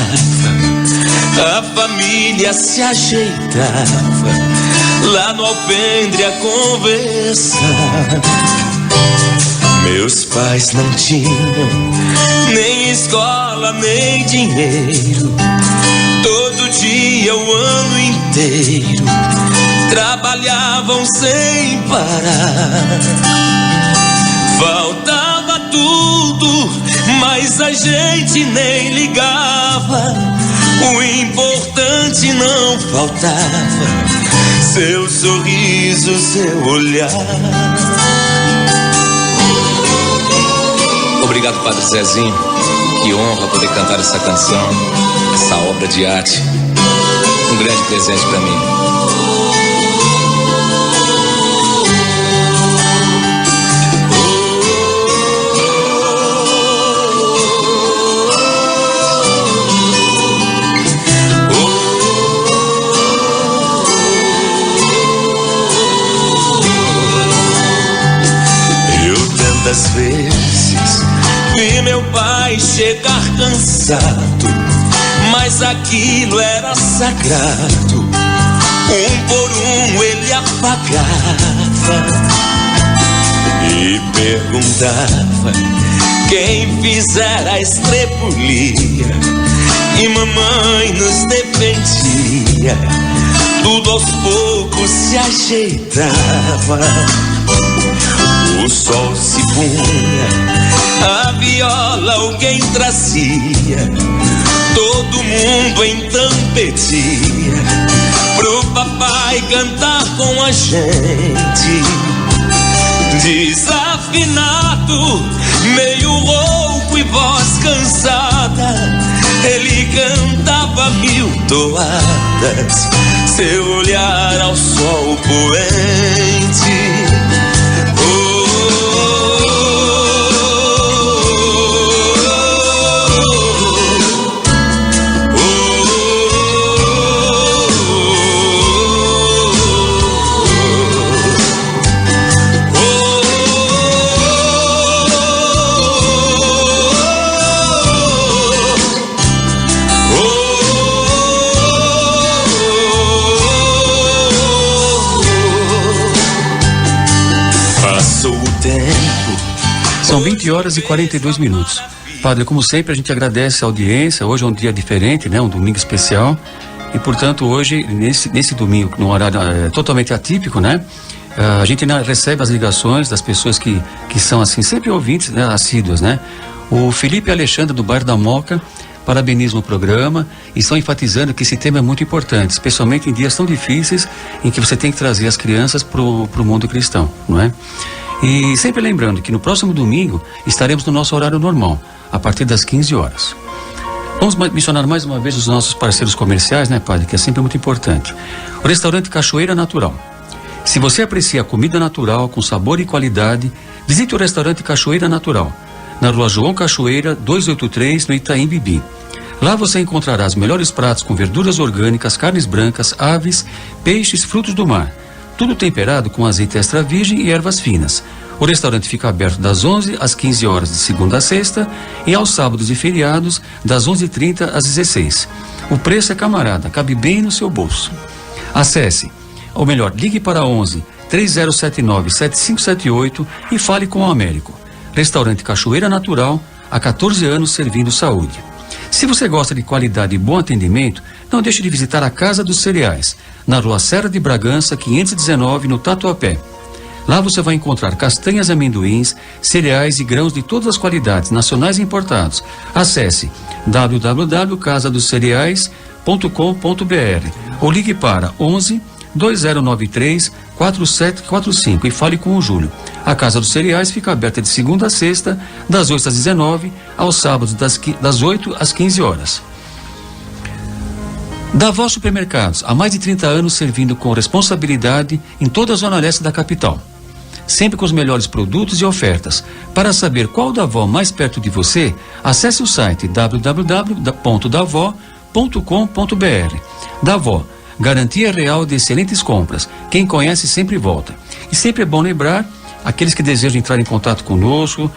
a família se ajeitava lá no alpendre a conversar. Meus pais não tinham nem escola, nem dinheiro. Todo dia, o ano inteiro, trabalhavam sem parar. Faltava tudo, mas a gente nem ligava. O importante não faltava: seu sorriso, seu olhar.
Obrigado, Padre Zezinho. Que honra poder cantar essa canção, essa obra de arte. Um grande presente para mim.
Quantas vezes vi meu pai chegar cansado, mas aquilo era sagrado. Um por um ele apagava e perguntava quem fizera a estrepulia, e mamãe nos defendia. Tudo aos poucos se ajeitava. O sol se punha, a viola alguém trazia, todo mundo então pedia pro papai cantar com a gente. Desafinado, meio rouco e voz cansada, ele cantava mil toadas, seu olhar ao sol poente.
São 20 horas e 42 minutos. Padre, como sempre, a gente agradece a audiência. Hoje é um dia diferente, né? Um domingo especial. E, portanto, hoje, nesse domingo, num horário totalmente atípico, né? A gente recebe as ligações das pessoas que são, assim, sempre ouvintes, né? Assíduas, né? O Felipe Alexandre, do bairro da Moca, parabeniza o programa e estão enfatizando que esse tema é muito importante, especialmente em dias tão difíceis em que você tem que trazer as crianças pro mundo cristão, não é? E sempre lembrando que no próximo domingo estaremos no nosso horário normal, a partir das 15 horas. Vamos mencionar mais uma vez os nossos parceiros comerciais, né, Padre? Que é sempre muito importante. O restaurante Cachoeira Natural. Se você aprecia a comida natural com sabor e qualidade, visite o restaurante Cachoeira Natural, na rua João Cachoeira, 283, no Itaim Bibi. Lá você encontrará os melhores pratos com verduras orgânicas, carnes brancas, aves, peixes, frutos do mar. Tudo temperado com azeite extra virgem e ervas finas. O restaurante fica aberto das 11 às 15 horas de segunda a sexta e aos sábados e feriados das 11h30 às 16. O preço é camarada, cabe bem no seu bolso. Acesse, ou melhor, ligue para 11 3079 7578 e fale com o Américo. Restaurante Cachoeira Natural, há 14 anos servindo saúde. Se você gosta de qualidade e bom atendimento, não deixe de visitar a Casa dos Cereais, na rua Serra de Bragança, 519, no Tatuapé. Lá você vai encontrar castanhas e amendoins, cereais e grãos de todas as qualidades, nacionais e importados. Acesse www.casadoscereais.com.br ou ligue para 11 2093 4745 e fale com o Júlio. A Casa dos Cereais fica aberta de segunda a sexta, das 8 às 19, aos sábados das 8 às 15 horas. Davó Supermercados, há mais de 30 anos servindo com responsabilidade em toda a zona leste da capital. Sempre com os melhores produtos e ofertas. Para saber qual Davó mais perto de você, acesse o site www.davó.com.br. Davó, garantia real de excelentes compras. Quem conhece sempre volta. E sempre é bom lembrar aqueles que desejam entrar em contato conosco,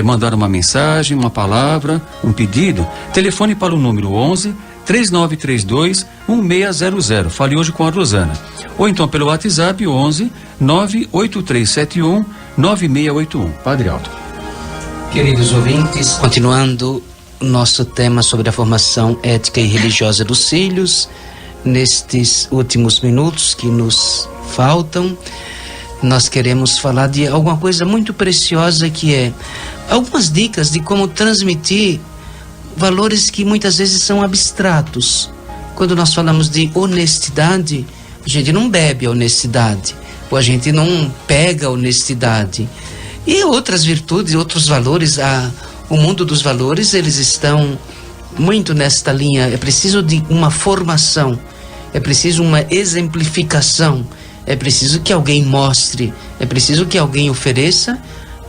mandar uma mensagem, uma palavra, um pedido, telefone para o número 11 3932 1600. Fale hoje com a Rosana. Ou então pelo WhatsApp 11 98371 9681. Padre Aldo.
Queridos ouvintes, continuando o nosso tema sobre a formação ética e religiosa dos filhos, nestes últimos minutos que nos faltam, nós queremos falar de alguma coisa muito preciosa, que é algumas dicas de como transmitir valores que muitas vezes são abstratos. Quando nós falamos de honestidade, a gente não bebe a honestidade, ou a gente não pega a honestidade. E outras virtudes, outros valores, o mundo dos valores, eles estão muito nesta linha. É preciso de uma formação, é preciso uma exemplificação, é preciso que alguém mostre, é preciso que alguém ofereça.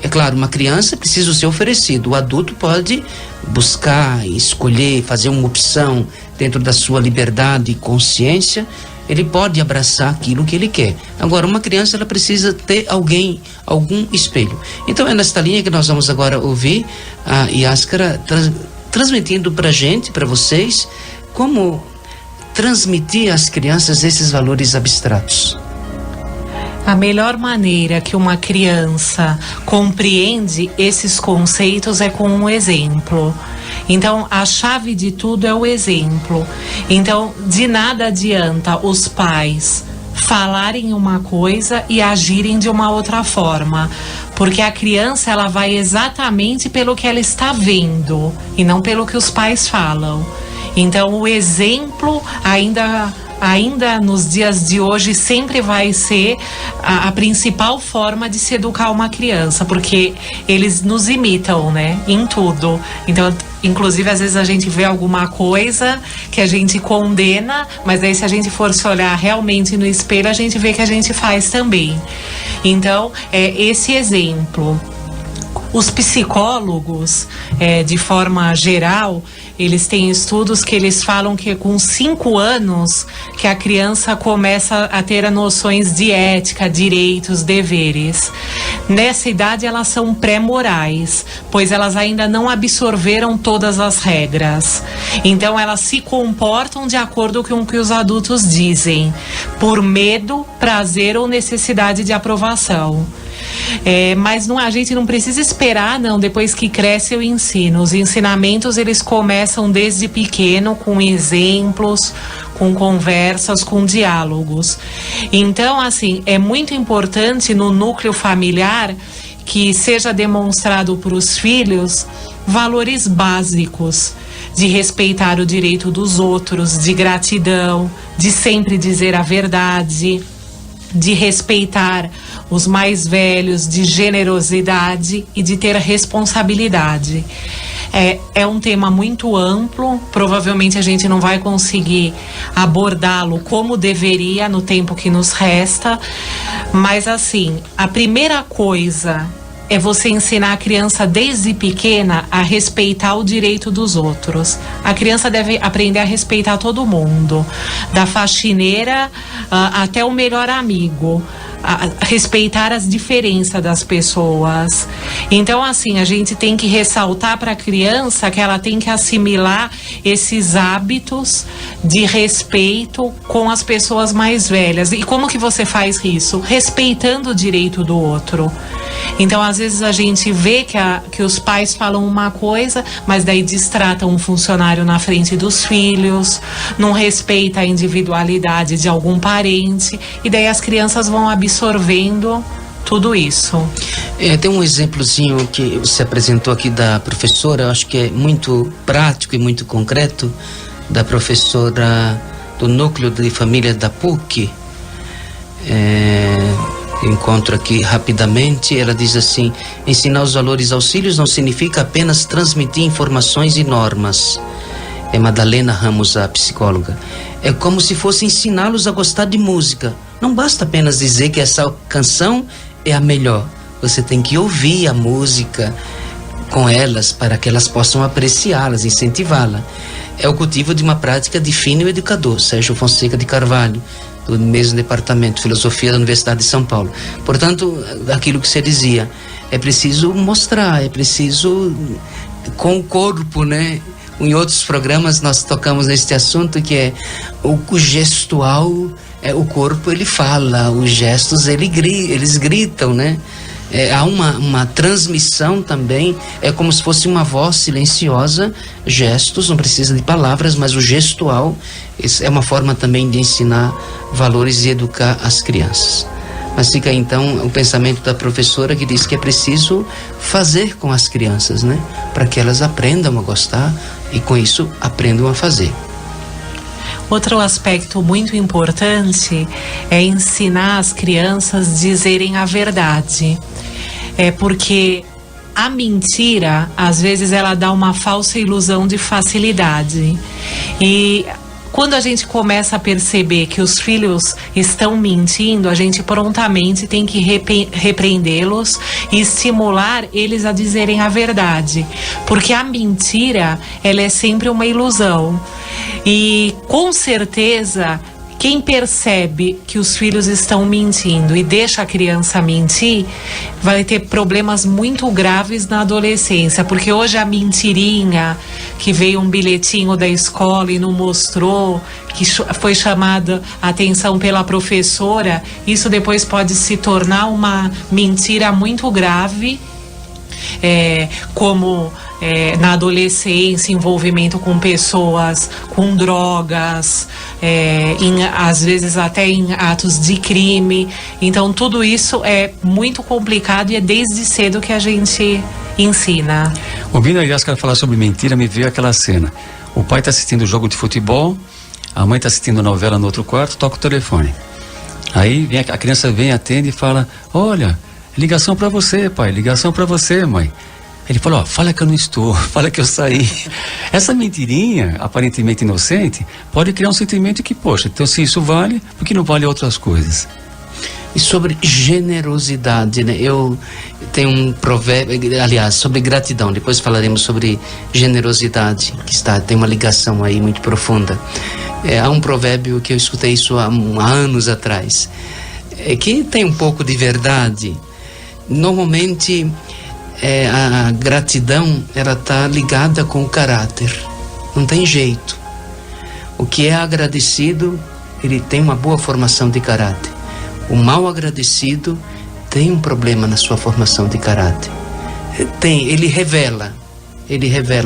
É claro, uma criança precisa ser oferecido, o adulto pode buscar, escolher, fazer uma opção dentro da sua liberdade e consciência, ele pode abraçar aquilo que ele quer. Agora, uma criança, ela precisa ter algum espelho. Então é nesta linha que nós vamos agora ouvir a Yáscara transmitindo pra gente, para vocês, como transmitir às crianças esses valores abstratos.
A melhor maneira que uma criança compreende esses conceitos é com um exemplo. Então, a chave de tudo é o exemplo. Então, de nada adianta os pais falarem uma coisa e agirem de uma outra forma, porque a criança, ela vai exatamente pelo que ela está vendo e não pelo que os pais falam. Então, o exemplo ainda nos dias de hoje sempre vai ser a principal forma de se educar uma criança, porque eles nos imitam, né, em tudo. Então, inclusive, às vezes a gente vê alguma coisa que a gente condena, mas aí se a gente for se olhar realmente no espelho, a gente vê que a gente faz também. Então, esse exemplo. Os psicólogos, de forma geral, eles têm estudos que eles falam que é com 5 anos que a criança começa a ter as noções de ética, direitos, deveres. Nessa idade elas são pré-morais, pois elas ainda não absorveram todas as regras. Então elas se comportam de acordo com o que os adultos dizem, por medo, prazer ou necessidade de aprovação. Mas a gente não precisa esperar, não, depois que cresce eu ensino. Os ensinamentos, eles começam desde pequeno, com exemplos, com conversas, com diálogos. Então, assim, é muito importante no núcleo familiar que seja demonstrado para os filhos valores básicos, de respeitar o direito dos outros, de gratidão, de sempre dizer a verdade, de respeitar os mais velhos, de generosidade e de ter responsabilidade. É um tema muito amplo, provavelmente a gente não vai conseguir abordá-lo como deveria no tempo que nos resta, mas assim, a primeira coisa é você ensinar a criança desde pequena a respeitar o direito dos outros. A criança deve aprender a respeitar todo mundo, da faxineira até o melhor amigo. A respeitar as diferenças das pessoas. Então, assim, a gente tem que ressaltar para a criança que ela tem que assimilar esses hábitos de respeito com as pessoas mais velhas. E como que você faz isso? Respeitando o direito do outro. Então, às vezes a gente vê que os pais falam uma coisa, mas daí distratam um funcionário na frente dos filhos, não respeita a individualidade de algum parente, e daí as crianças vão absorvendo tudo isso.
Tem um exemplozinho que você apresentou aqui da professora, eu acho que é muito prático e muito concreto, da professora do núcleo de família da PUC. Encontro aqui rapidamente, ela diz assim: ensinar os valores aos filhos não significa apenas transmitir informações e normas. É Madalena Ramos, a psicóloga. É como se fosse ensiná-los a gostar de música. Não basta apenas dizer que essa canção é a melhor. Você tem que ouvir a música com elas para que elas possam apreciá-las, incentivá-la. É o cultivo de uma prática de fino educador, Sérgio Fonseca de Carvalho, do mesmo departamento, Filosofia da Universidade de São Paulo. Portanto, aquilo que você dizia, é preciso mostrar, é preciso com o corpo, né? Em outros programas nós tocamos neste assunto, que é o gestual, o corpo ele fala, os gestos eles gritam, né? Há uma transmissão também, é como se fosse uma voz silenciosa, gestos, não precisa de palavras, mas o gestual é uma forma também de ensinar valores e educar as crianças. Mas fica aí então o pensamento da professora, que diz que é preciso fazer com as crianças, né? Para que elas aprendam a gostar e com isso aprendam a fazer.
Outro aspecto muito importante é ensinar as crianças a dizerem a verdade. Porque a mentira, às vezes, ela dá uma falsa ilusão de facilidade. E quando a gente começa a perceber que os filhos estão mentindo, a gente prontamente tem que repreendê-los e estimular eles a dizerem a verdade. Porque a mentira, ela é sempre uma ilusão. E com certeza quem percebe que os filhos estão mentindo e deixa a criança mentir, vai ter problemas muito graves na adolescência, porque hoje a mentirinha, que veio um bilhetinho da escola e não mostrou, que foi chamada a atenção pela professora, isso depois pode se tornar uma mentira muito grave, como na adolescência, envolvimento com pessoas com drogas, às vezes até em atos de crime. Então tudo isso é muito complicado e é desde cedo que a gente ensina.
Ouvindo a Yáscara falar sobre mentira, me veio aquela cena: o pai está assistindo jogo de futebol, a mãe está assistindo novela no outro quarto, toca o telefone. Aí a criança vem, atende e fala: olha, ligação para você, pai, ligação para você, mãe. Ele falou: fala que eu não estou, fala que eu saí. Essa mentirinha, aparentemente inocente, pode criar um sentimento que, poxa, então se isso vale, por que não vale outras coisas?
E sobre generosidade, né? Eu tenho um provérbio, aliás, sobre gratidão, depois falaremos sobre generosidade, que tem uma ligação aí muito profunda. Há um provérbio que eu escutei isso há anos atrás, que tem um pouco de verdade. Normalmente a gratidão, ela está ligada com o caráter, não tem jeito. O que é agradecido, ele tem uma boa formação de caráter. O mal agradecido tem um problema na sua formação de caráter. Ele revela,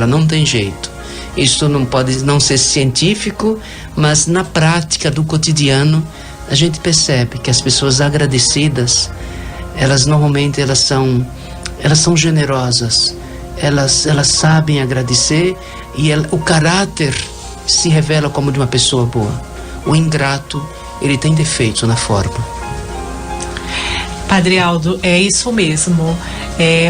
não tem jeito. Isso não pode não ser científico, mas na prática do cotidiano a gente percebe que as pessoas agradecidas, elas normalmente são generosas, elas sabem agradecer, e o caráter se revela como de uma pessoa boa. O ingrato, ele tem defeito na forma.
Padre Aldo, é isso mesmo,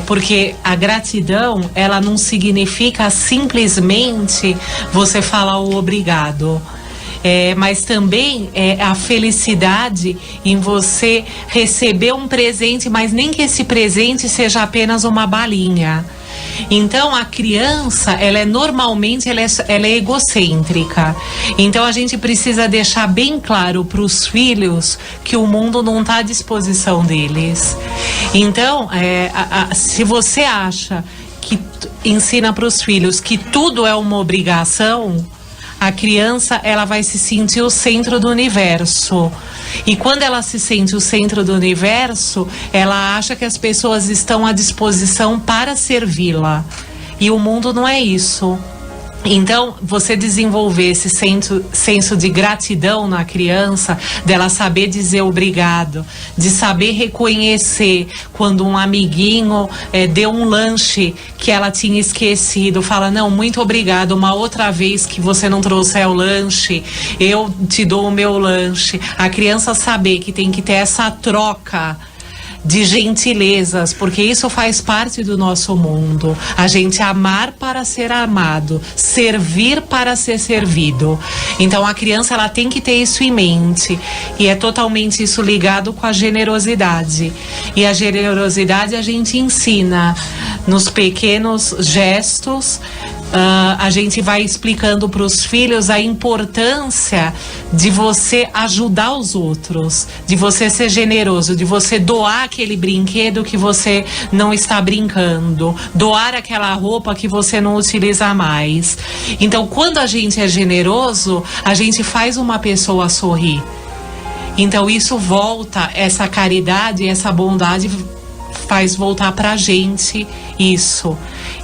porque a gratidão, ela não significa simplesmente você falar o obrigado, mas também a felicidade em você receber um presente, mas nem que esse presente seja apenas uma balinha. Então a criança, ela é egocêntrica. Então a gente precisa deixar bem claro para os filhos que o mundo não está à disposição deles. Então se você acha que ensina para os filhos que tudo é uma obrigação, a criança, ela vai se sentir o centro do universo. E quando ela se sente o centro do universo, ela acha que as pessoas estão à disposição para servi-la. E o mundo não é isso. Então, você desenvolver esse senso de gratidão na criança, dela saber dizer obrigado, de saber reconhecer quando um amiguinho deu um lanche que ela tinha esquecido, fala: não, muito obrigado, uma outra vez que você não trouxer o lanche, eu te dou o meu lanche. A criança saber que tem que ter essa troca de gentilezas, porque isso faz parte do nosso mundo. A gente amar para ser amado, servir para ser servido. Então a criança, ela tem que ter isso em mente, e é totalmente isso ligado com a generosidade. E a generosidade a gente ensina nos pequenos gestos. A gente vai explicando para os filhos a importância de você ajudar os outros, de você ser generoso, de você doar aquele brinquedo que você não está brincando, doar aquela roupa que você não utiliza mais. Então, quando a gente é generoso, a gente faz uma pessoa sorrir. Então isso volta, essa caridade, essa bondade faz voltar pra gente isso.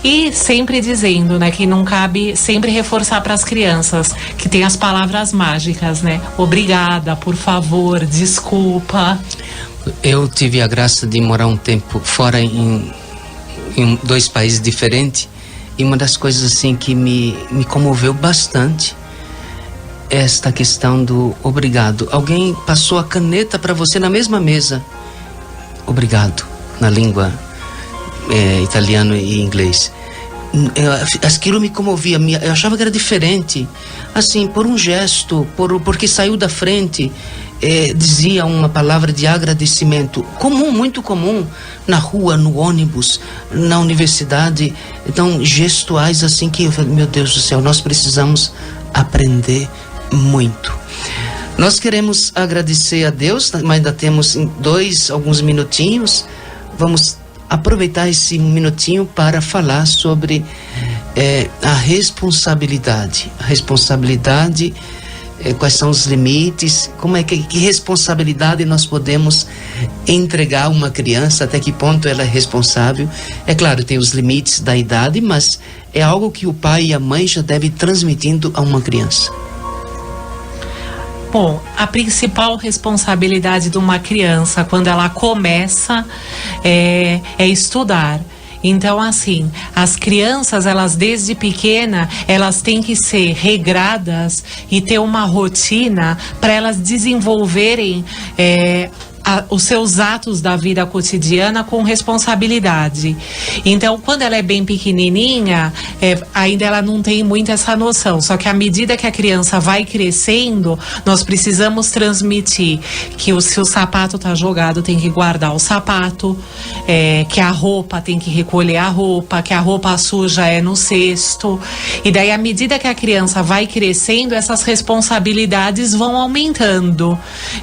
E sempre dizendo, né, que não cabe sempre reforçar para as crianças que tem as palavras mágicas, né? Obrigada, por favor, desculpa.
Eu tive a graça de morar um tempo fora em 2 países diferentes, e uma das coisas assim que me comoveu bastante é esta questão do obrigado. Alguém passou a caneta para você na mesma mesa, obrigado, na língua italiano e inglês. Aquilo me comovia, eu achava que era diferente, assim, por um gesto, porque saiu da frente, dizia uma palavra de agradecimento comum, muito comum, na rua, no ônibus, na universidade. Então, gestuais assim que eu falei: meu Deus do céu, nós precisamos aprender muito. Nós queremos agradecer a Deus, mas ainda temos alguns minutinhos. Vamos aproveitar esse minutinho para falar sobre a responsabilidade. A responsabilidade, quais são os limites, que responsabilidade nós podemos entregar a uma criança, até que ponto ela é responsável. É claro, tem os limites da idade, mas é algo que o pai e a mãe já devem transmitindo a uma criança.
Bom, a principal responsabilidade de uma criança quando ela começa é estudar. Então, assim, as crianças, elas desde pequena, elas têm que ser regradas e ter uma rotina para elas desenvolverem os seus atos da vida cotidiana com responsabilidade. Então, quando ela é bem pequenininha, ainda ela não tem muito essa noção. Só que à medida que a criança vai crescendo, nós precisamos transmitir que se o sapato tá jogado, tem que guardar o sapato, que a roupa tem que recolher a roupa, que a roupa suja é no cesto. E daí, à medida que a criança vai crescendo, essas responsabilidades vão aumentando.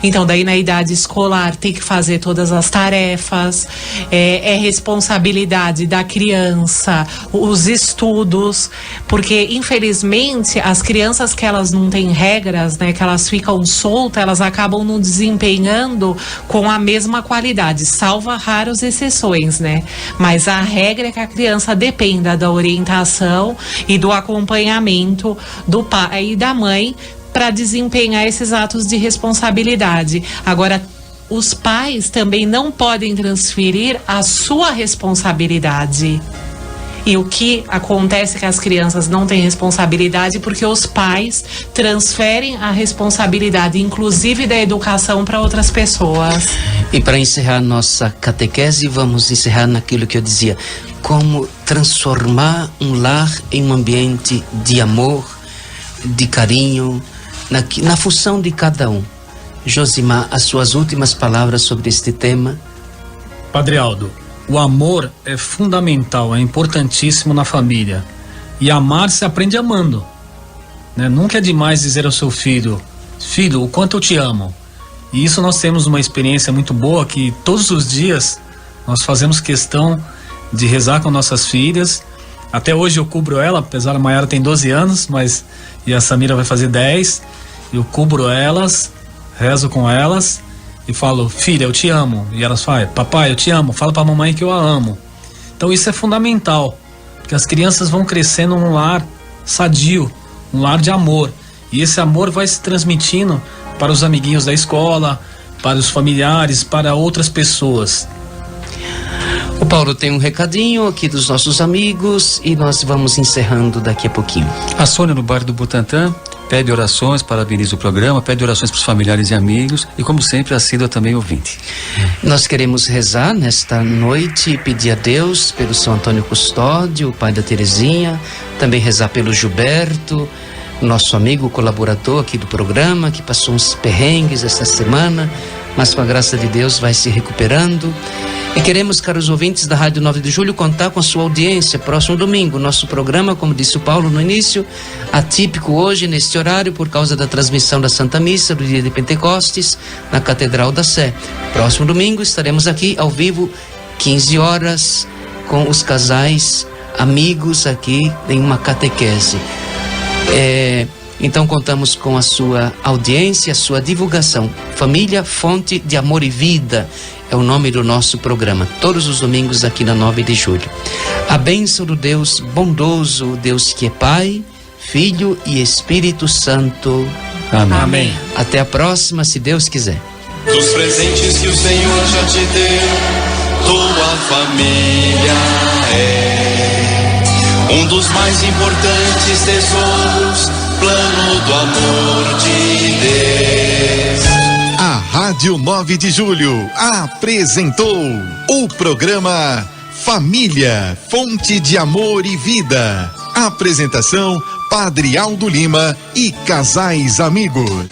Então, daí na idade escolar, tem que fazer todas as tarefas, é responsabilidade da criança, os estudos, porque infelizmente as crianças que elas não têm regras, né, que elas ficam soltas, elas acabam não desempenhando com a mesma qualidade, salvo raras exceções, né? Mas a regra é que a criança dependa da orientação e do acompanhamento do pai e da mãe para desempenhar esses atos de responsabilidade. Agora, os pais também não podem transferir a sua responsabilidade. E o que acontece é que as crianças não têm responsabilidade porque os pais transferem a responsabilidade, inclusive da educação, para outras pessoas.
E para encerrar nossa catequese, vamos encerrar naquilo que eu dizia: como transformar um lar em um ambiente de amor, de carinho, na função de cada um. Josimar, as suas últimas palavras sobre este tema.
Padre Aldo, o amor é fundamental, é importantíssimo na família. E amar se aprende amando, né? Nunca é demais dizer ao seu filho: filho, o quanto eu te amo. E isso nós temos uma experiência muito boa, que todos os dias nós fazemos questão de rezar com nossas filhas. Até hoje eu cubro ela, apesar a Maiara tem 12 anos, e a Samira vai fazer 10. Eu cubro elas, rezo com elas e falo: filha, eu te amo. E elas falam: papai, eu te amo, fala pra mamãe que eu a amo. Então isso é fundamental, porque as crianças vão crescendo num lar sadio, um lar de amor, e esse amor vai se transmitindo para os amiguinhos da escola, para os familiares, para outras pessoas.
O Paulo tem um recadinho aqui dos nossos amigos e nós vamos encerrando daqui a pouquinho.
A Sônia, no bairro do Butantã, pede orações, parabeniza o programa, pede orações para os familiares e amigos e, como sempre, assídua também ouvinte.
Nós queremos rezar nesta noite e pedir a Deus pelo São Antônio Custódio, o pai da Terezinha, também rezar pelo Gilberto, nosso amigo colaborador aqui do programa, que passou uns perrengues essa semana, mas com a graça de Deus vai se recuperando. E queremos, caros ouvintes da Rádio 9 de Julho, contar com a sua audiência. Próximo domingo, nosso programa, como disse o Paulo no início, atípico hoje, neste horário, por causa da transmissão da Santa Missa do dia de Pentecostes, na Catedral da Sé. Próximo domingo estaremos aqui ao vivo, 15 horas, com os casais amigos aqui em uma catequese. Então contamos com a sua audiência, a sua divulgação. Família, fonte de amor e vida é o nome do nosso programa, todos os domingos aqui na 9 de julho. A bênção do Deus bondoso, Deus que é Pai, Filho e Espírito Santo.
Amém.
Amém.
Até a próxima, se Deus quiser.
Dos presentes que o Senhor já te deu, tua família é um dos mais importantes tesouros, plano do amor de Deus.
A Rádio 9 de Julho apresentou o programa Família, Fonte de Amor e Vida. Apresentação: Padre Aldo Lima e casais amigos.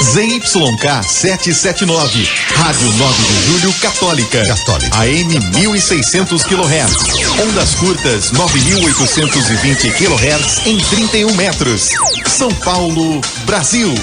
ZYK 779, Rádio 9 de Julho Católica. AM 1600 kHz. Ondas curtas 9.820 kHz em 31 metros. São Paulo, Brasil.